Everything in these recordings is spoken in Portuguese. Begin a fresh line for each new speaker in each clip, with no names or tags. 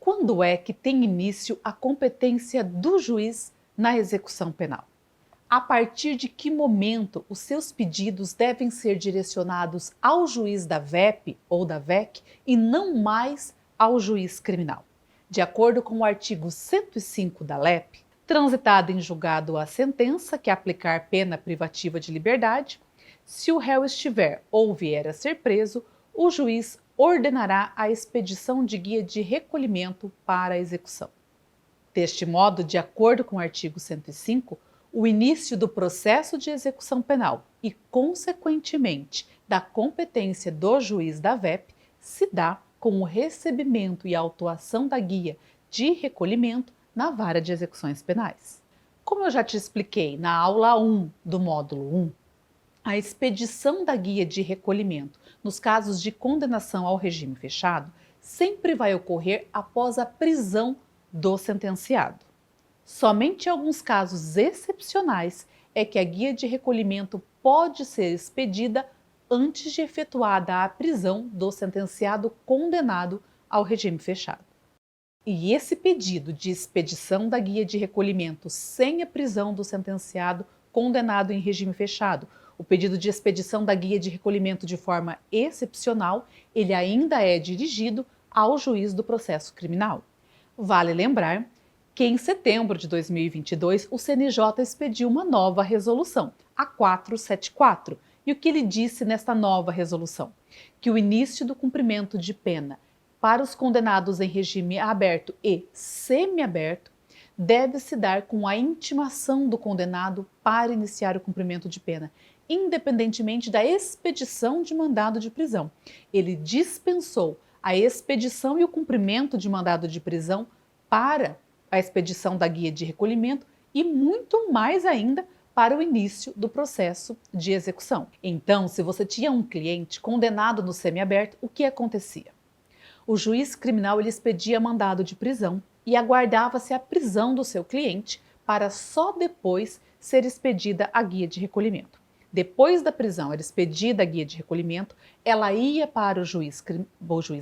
Quando é que tem início a competência do juiz na execução penal? A partir de que momento os seus pedidos devem ser direcionados ao juiz da VEP ou da VEC e não mais ao juiz criminal? De acordo com o artigo 105 da LEP, transitada em julgado a sentença que aplicar pena privativa de liberdade, se o réu estiver ou vier a ser preso, o juiz ordenará a expedição de guia de recolhimento para a execução. Deste modo, de acordo com o artigo 105, o início do processo de execução penal e, consequentemente, da competência do juiz da VEP se dá com o recebimento e autuação da guia de recolhimento na vara de execuções penais. Como eu já te expliquei na aula 1 do módulo 1, a expedição da guia de recolhimento nos casos de condenação ao regime fechado sempre vai ocorrer após a prisão do sentenciado. Somente em alguns casos excepcionais é que a guia de recolhimento pode ser expedida antes de efetuada a prisão do sentenciado condenado ao regime fechado. E esse pedido de expedição da guia de recolhimento sem a prisão do sentenciado condenado em regime fechado, o pedido de expedição da guia de recolhimento de forma excepcional, ele ainda é dirigido ao juiz do processo criminal. Vale lembrar que em setembro de 2022 o CNJ expediu uma nova resolução, a 474. E o que ele disse nesta nova resolução? Que o início do cumprimento de pena para os condenados em regime aberto e semiaberto deve se dar com a intimação do condenado para iniciar o cumprimento de pena, independentemente da expedição de mandado de prisão. Ele dispensou a expedição e o cumprimento de mandado de prisão para a expedição da guia de recolhimento e muito mais ainda para o início do processo de execução. Então, se você tinha um cliente condenado no semiaberto, o que acontecia? O juiz criminal ele expedia mandado de prisão e aguardava-se a prisão do seu cliente para só depois ser expedida a guia de recolhimento. Depois da prisão era expedida a guia de recolhimento, ela ia para o juiz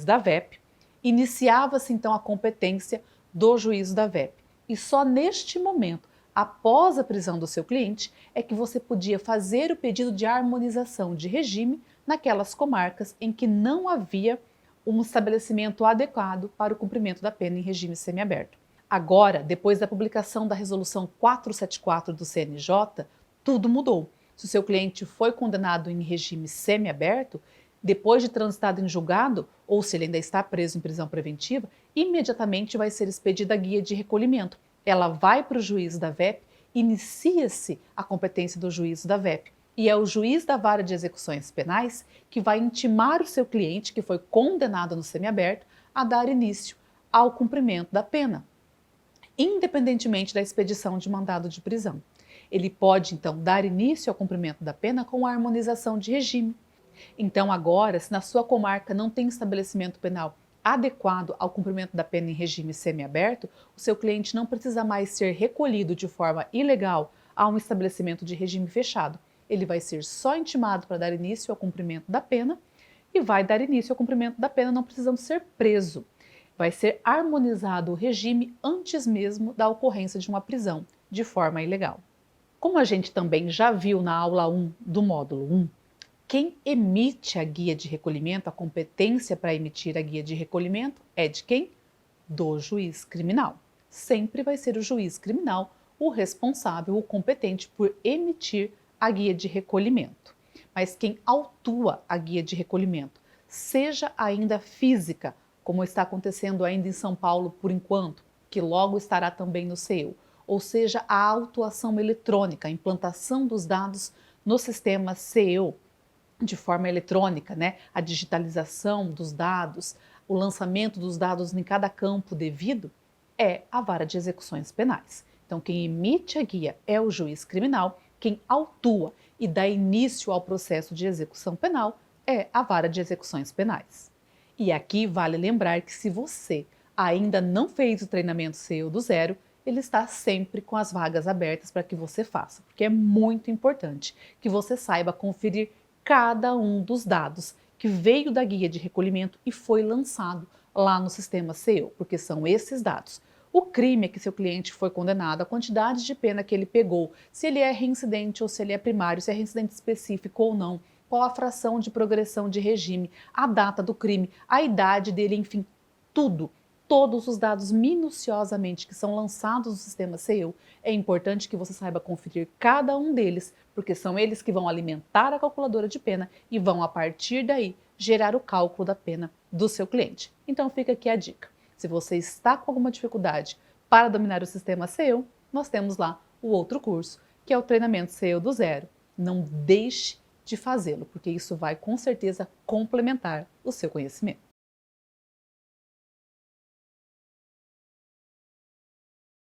da VEP, iniciava-se então a competência do juízo da VEP. E só neste momento, após a prisão do seu cliente, é que você podia fazer o pedido de harmonização de regime naquelas comarcas em que não havia um estabelecimento adequado para o cumprimento da pena em regime semiaberto. Agora, depois da publicação da resolução 474 do CNJ, tudo mudou. Se o seu cliente foi condenado em regime semiaberto, depois de transitado em julgado, ou se ele ainda está preso em prisão preventiva, imediatamente vai ser expedida a guia de recolhimento. Ela vai para o juiz da VEP, inicia-se a competência do juiz da VEP. E é o juiz da vara de execuções penais que vai intimar o seu cliente, que foi condenado no semiaberto, a dar início ao cumprimento da pena, independentemente da expedição de mandado de prisão. Ele pode, então, dar início ao cumprimento da pena com a harmonização de regime. Então, agora, se na sua comarca não tem estabelecimento penal adequado ao cumprimento da pena em regime semiaberto, o seu cliente não precisa mais ser recolhido de forma ilegal a um estabelecimento de regime fechado. Ele vai ser só intimado para dar início ao cumprimento da pena e vai dar início ao cumprimento da pena não precisando ser preso. Vai ser harmonizado o regime antes mesmo da ocorrência de uma prisão de forma ilegal. Como a gente também já viu na aula 1 do módulo 1, quem emite a guia de recolhimento, a competência para emitir a guia de recolhimento é de quem? Do juiz criminal. Sempre vai ser o juiz criminal o responsável, o competente por emitir a guia de recolhimento. Mas quem autua a guia de recolhimento, seja ainda física, como está acontecendo ainda em São Paulo por enquanto, que logo estará também no CEU, ou seja, a autuação eletrônica, a implantação dos dados no sistema CEU de forma eletrônica, a digitalização dos dados, o lançamento dos dados em cada campo devido, é a vara de execuções penais. Então, quem emite a guia é o juiz criminal, quem autua e dá início ao processo de execução penal é a vara de execuções penais. E aqui vale lembrar que se você ainda não fez o treinamento CEU do zero, ele está sempre com as vagas abertas para que você faça, porque é muito importante que você saiba conferir cada um dos dados que veio da guia de recolhimento e foi lançado lá no sistema SEU, porque são esses dados. O crime é que seu cliente foi condenado, a quantidade de pena que ele pegou, se ele é reincidente ou se ele é primário, se é reincidente específico ou não, qual a fração de progressão de regime, a data do crime, a idade dele, enfim, tudo. Todos os dados minuciosamente que são lançados no sistema SEU, é importante que você saiba conferir cada um deles, porque são eles que vão alimentar a calculadora de pena e vão, a partir daí, gerar o cálculo da pena do seu cliente. Então fica aqui a dica. Se você está com alguma dificuldade para dominar o sistema SEU, nós temos lá o outro curso, que é o treinamento SEU do zero. Não deixe de fazê-lo, porque isso vai com certeza complementar o seu conhecimento.